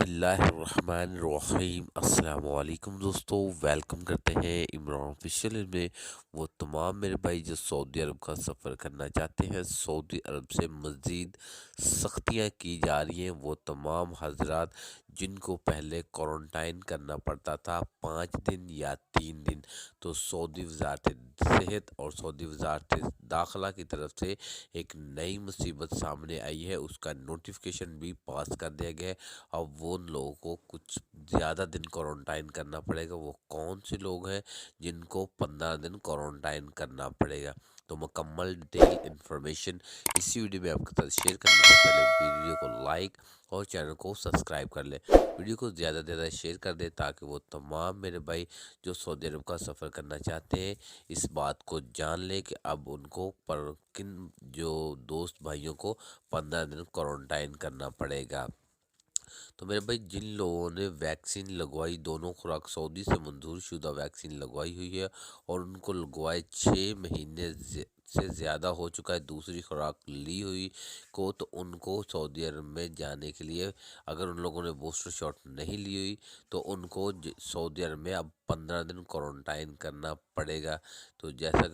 बिस्मिल्लाहिर्रहमानिर्रहीम अस्सलाम वालेकुम दोस्तों, वेलकम करते हैं इमरान ऑफिशियल में। वो तमाम मेरे भाई जो सऊदी अरब का सफ़र करना चाहते हैं, सऊदी अरब से मज़ीद सख्तियाँ की जा रही हैं। वो तमाम हजरात जिनको पहले क्वारंटाइन करना पड़ता था 5 दिन या 3 दिन, तो सऊदी वजारत सेहत और सऊदी वजारत दाखिला की तरफ से एक नई मुसीबत सामने आई है। उसका नोटिफिकेशन भी पास कर दिया गया है। अब वो लोगों को कुछ ज़्यादा दिन क्वारंटाइन करना पड़ेगा। वो कौन से लोग हैं जिनको 15 दिन क्वारंटाइन करना पड़ेगा? तो मुकम्मल डिटेल इन्फॉर्मेशन इसी वीडियो में आपके साथ शेयर करने से पहले वीडियो को लाइक और चैनल को सब्सक्राइब कर लें। वीडियो को ज़्यादा से ज़्यादा शेयर कर दें ताकि वो तमाम मेरे भाई जो सऊदी अरब का सफ़र करना चाहते हैं इस बात को जान लें कि अब उनको पर किन जो दोस्त भाइयों को 15 दिन क्वारंटाइन करना पड़ेगा। तो मेरे भाई जिन लोगों ने वैक्सीन लगवाई, दोनों खुराक सऊदी से मंजूर शुदा वैक्सीन लगवाई हुई है और उनको लगवाए 6 महीने से ज़्यादा हो चुका है दूसरी खुराक ली हुई को, तो उनको सऊदी अरब में जाने के लिए, अगर उन लोगों ने बूस्टर शॉट नहीं ली हुई तो उनको सऊदी अरब में अब 15 दिन क्वारंटाइन करना पड़ेगा। तो जैसा